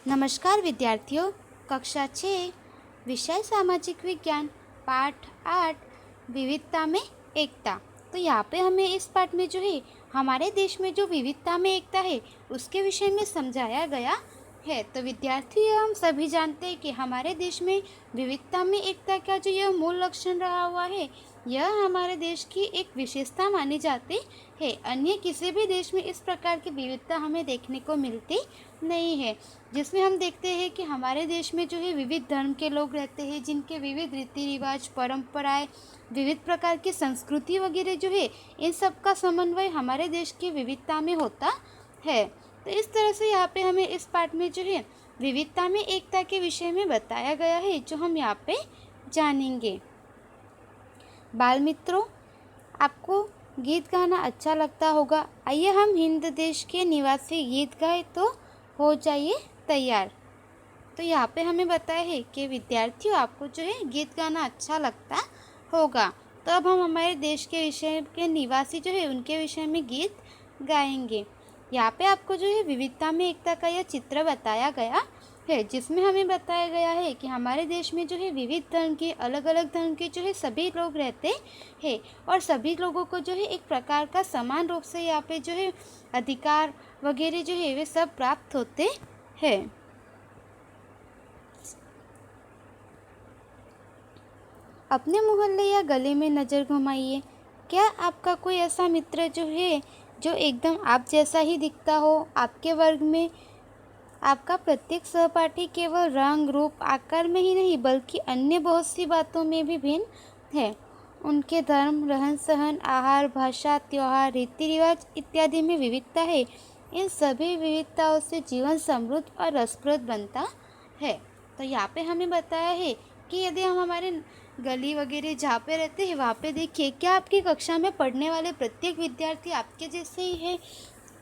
नमस्कार विद्यार्थियों। कक्षा 6 विषय सामाजिक विज्ञान पाठ 8 विविधता में एकता। तो यहाँ पे हमें इस पाठ में जो है हमारे देश में जो विविधता में एकता है उसके विषय में समझाया गया है। तो विद्यार्थियों, हम सभी जानते हैं कि हमारे देश में विविधता में एकता का जो यह मूल लक्षण रहा हुआ है, यह हमारे देश की एक विशेषता मानी जाती है। अन्य किसी भी देश में इस प्रकार की विविधता हमें देखने को मिलती नहीं है, जिसमें हम देखते हैं कि हमारे देश में जो है विविध धर्म के लोग रहते हैं, जिनके विविध रीति रिवाज, परंपराएं, विविध प्रकार की संस्कृति वगैरह जो है, इन सब का समन्वय हमारे देश की विविधता में होता है। तो इस तरह से यहाँ पे हमें इस पाठ में जो है विविधता में एकता के विषय में बताया गया है, जो हम यहाँ पे जानेंगे। बाल मित्रों, आपको गीत गाना अच्छा लगता होगा। आइए हम हिंद देश के निवासी गीत गाए तो हो जाइए तैयार। तो यहाँ पे हमें बताया है कि विद्यार्थियों, आपको जो है गीत गाना अच्छा लगता होगा। तो अब हम हमारे देश के विषय के निवासी जो है उनके विषय में गीत गाएंगे। यहाँ पे आपको जो है विविधता में एकता का यह चित्र बताया गया है, जिसमें हमें बताया गया है कि हमारे देश में जो है विविध धर्म के, अलग अलग धर्म के जो है सभी लोग रहते हैं, और सभी लोगों को जो है एक प्रकार का समान रूप से यहाँ पे जो है अधिकार वगैरह जो है वे सब प्राप्त होते हैं। अपने मोहल्ले या गली में नज़र घुमाइए। क्या आपका कोई ऐसा मित्र जो है जो एकदम आप जैसा ही दिखता हो? आपके वर्ग में आपका प्रत्येक सहपाठी केवल रंग, रूप, आकार में ही नहीं बल्कि अन्य बहुत सी बातों में भी भिन्न है। उनके धर्म, रहन सहन, आहार, भाषा, त्योहार, रीति रिवाज इत्यादि में विविधता है। इन सभी विविधताओं से जीवन समृद्ध और रसप्रद बनता है। तो यहाँ पे हमें बताया है कि यदि हम हमारे गली वगैरह जहाँ पे रहते हैं वहाँ पे देखिए, क्या आपकी कक्षा में पढ़ने वाले प्रत्येक विद्यार्थी आपके जैसे ही है?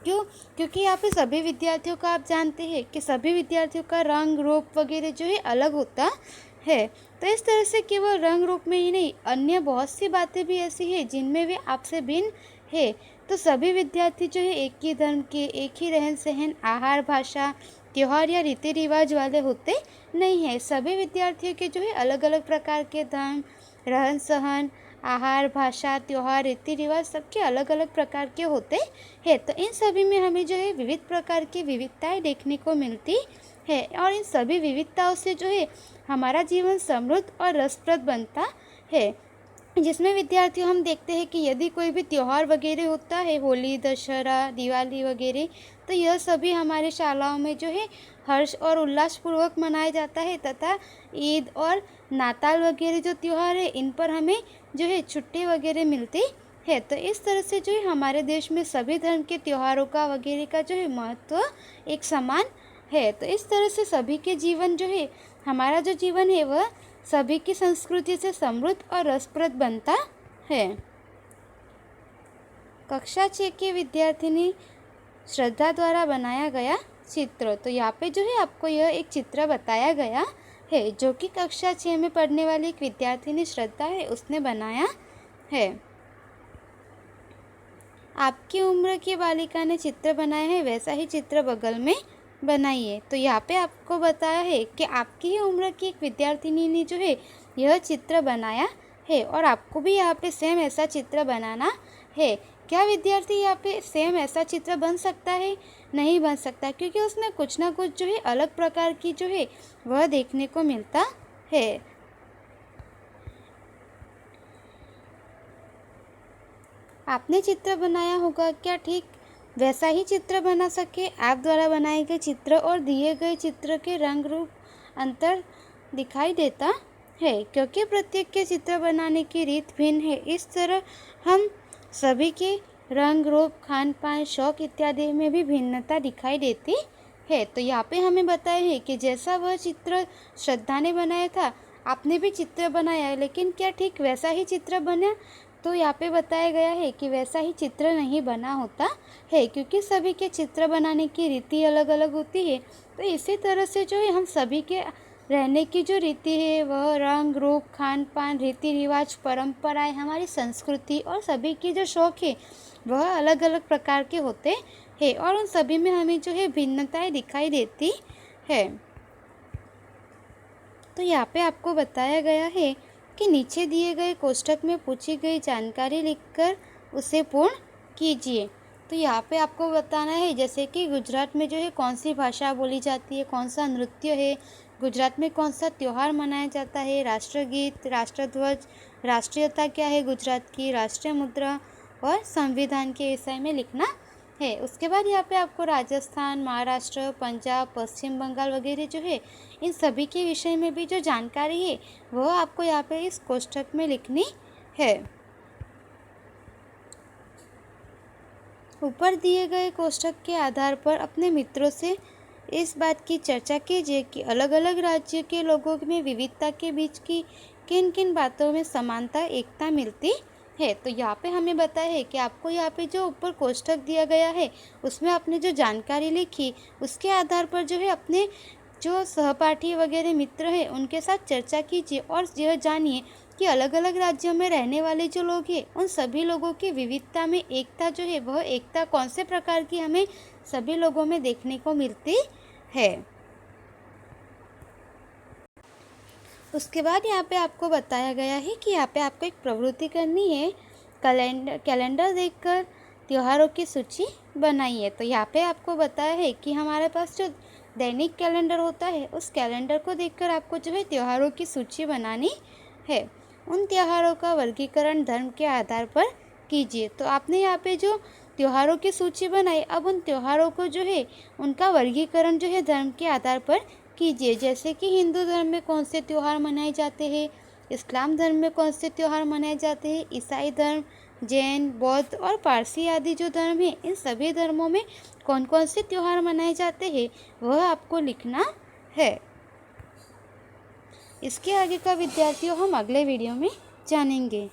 क्यों? क्योंकि यहाँ पे सभी विद्यार्थियों का आप जानते हैं कि सभी विद्यार्थियों का रंग, रूप वगैरह जो है अलग होता है। तो इस तरह से केवल रंग रूप में ही नहीं, अन्य बहुत सी बातें भी ऐसी हैं जिनमें वे आपसे भिन्न है। तो सभी विद्यार्थी जो है एक ही धर्म के, एक ही रहन सहन, आहार, भाषा, त्योहार या रीति रिवाज वाले होते नहीं है। सभी विद्यार्थियों के जो है अलग अलग प्रकार के धर्म, रहन सहन, आहार, भाषा, त्योहार, रीति रिवाज सबके अलग अलग प्रकार के होते हैं। तो इन सभी में हमें जो है विविध प्रकार की विविधताएं देखने को मिलती है, और इन सभी विविधताओं से जो है हमारा जीवन समृद्ध और रसप्रद बनता है। जिसमें विद्यार्थियों, हम देखते हैं कि यदि कोई भी त्यौहार वगैरह होता है, होली, दशहरा, दिवाली वगैरह, तो यह सभी हमारे शालाओं में जो है हर्ष और उल्लासपूर्वक मनाया जाता है, तथा ईद और नाताल वगैरह जो त्यौहार है, इन पर हमें जो है छुट्टी वगैरह मिलती है। तो इस तरह से जो है हमारे देश में सभी धर्म के त्योहारों का वगैरह का जो है महत्व एक समान है। तो इस तरह से सभी के जीवन जो है, हमारा जो जीवन है वह सभी की संस्कृति से समृद्ध और रसप्रद बनता है। कक्षा 6 की विद्यार्थिनी श्रद्धा द्वारा बनाया गया चित्र। तो यहाँ पे जो है आपको यह एक चित्र बताया गया है, जो कि कक्षा 6 में पढ़ने वाली एक विद्यार्थिनी श्रद्धा है, उसने बनाया है। आपकी उम्र की बालिका ने चित्र बनाया है, वैसा ही चित्र बगल में बनाइए। तो यहाँ पे आपको बताया है कि आपकी ही उम्र की एक विद्यार्थिनी ने जो है यह चित्र बनाया है, और आपको भी यहाँ पे सेम ऐसा चित्र बनाना है। क्या विद्यार्थी यहाँ पे सेम ऐसा चित्र बन सकता है? नहीं बन सकता, क्योंकि उसमें कुछ ना कुछ जो है अलग प्रकार की जो है वह देखने को मिलता है। आपने चित्र बनाया होगा, क्या ठीक वैसा ही चित्र बना सके? आप द्वारा बनाए गए चित्र और दिए गए चित्र के रंग रूप अंतर दिखाई देता है, क्योंकि प्रत्येक के चित्र बनाने की रीत भिन्न है। इस तरह हम सभी के रंग रूप, खान पान, शौक इत्यादि में भी भिन्नता दिखाई देती है। तो यहाँ पे हमें बताया है कि जैसा वह चित्र श्रद्धा ने बनाया था, आपने भी चित्र बनाया, लेकिन क्या ठीक वैसा ही चित्र बना? तो यहाँ पे बताया गया है कि वैसा ही चित्र नहीं बना होता है, क्योंकि सभी के चित्र बनाने की रीति अलग अलग होती है। तो इसी तरह से जो है हम सभी के रहने की जो रीति है, वह रंग रूप, खान पान, रीति रिवाज, परंपराएं, हमारी संस्कृति और सभी की जो शौक है वह अलग अलग प्रकार के होते हैं, और उन सभी में हमें जो है भिन्नताएं दिखाई देती है। तो यहाँ पे आपको बताया गया है कि नीचे दिए गए कोष्ठक में पूछी गई जानकारी लिखकर उसे पूर्ण कीजिए। तो यहाँ पे आपको बताना है जैसे कि गुजरात में जो है कौन सी भाषा बोली जाती है, कौन सा नृत्य है, गुजरात में कौन सा त्यौहार मनाया जाता है, राष्ट्रगीत, राष्ट्रध्वज, राष्ट्रीयता क्या है गुजरात की, राष्ट्रीय मुद्रा और संविधान के विषय में लिखना है। उसके बाद यहाँ पे आपको राजस्थान, महाराष्ट्र, पंजाब, पश्चिम बंगाल वगैरह जो है इन सभी के विषय में भी जो जानकारी है वह आपको यहाँ पे इस कोष्ठक में लिखनी है। ऊपर दिए गए कोष्ठक के आधार पर अपने मित्रों से इस बात की चर्चा कीजिए कि अलग अलग राज्य के लोगों में विविधता के बीच की किन किन बातों में समानता एकता मिलती है। तो यहाँ पे हमें बताया है कि आपको यहाँ पे जो ऊपर कोष्ठक दिया गया है उसमें आपने जो जानकारी लिखी उसके आधार पर जो है अपने जो सहपाठी वगैरह मित्र हैं उनके साथ चर्चा कीजिए और यह जानिए कि अलग अलग राज्यों में रहने वाले जो लोग हैं उन सभी लोगों की विविधता में एकता जो है वह एकता कौन से प्रकार की हमें सभी लोगों में देखने को मिलती है। उसके बाद यहाँ पे आपको बताया गया है कि यहाँ पे आपको एक प्रवृत्ति करनी है, कैलेंडर देखकर त्योहारों की सूची बनाइए। तो यहाँ पे आपको बताया है कि हमारे पास जो दैनिक कैलेंडर होता है उस कैलेंडर को देखकर आपको जो है त्योहारों की सूची बनानी है। उन त्योहारों का वर्गीकरण धर्म के आधार पर कीजिए। तो आपने यहाँ पे जो त्योहारों की सूची बनाई, अब उन त्योहारों को जो है उनका वर्गीकरण जो है धर्म के आधार पर कीजिए। जैसे कि हिंदू धर्म में कौन से त्यौहार मनाए जाते हैं, इस्लाम धर्म में कौन से त्यौहार मनाए जाते हैं, ईसाई धर्म, जैन, बौद्ध और पारसी आदि जो धर्म है इन सभी धर्मों में कौन कौन से त्यौहार मनाए जाते हैं वह आपको लिखना है। इसके आगे का विद्यार्थियों हम अगले वीडियो में जानेंगे।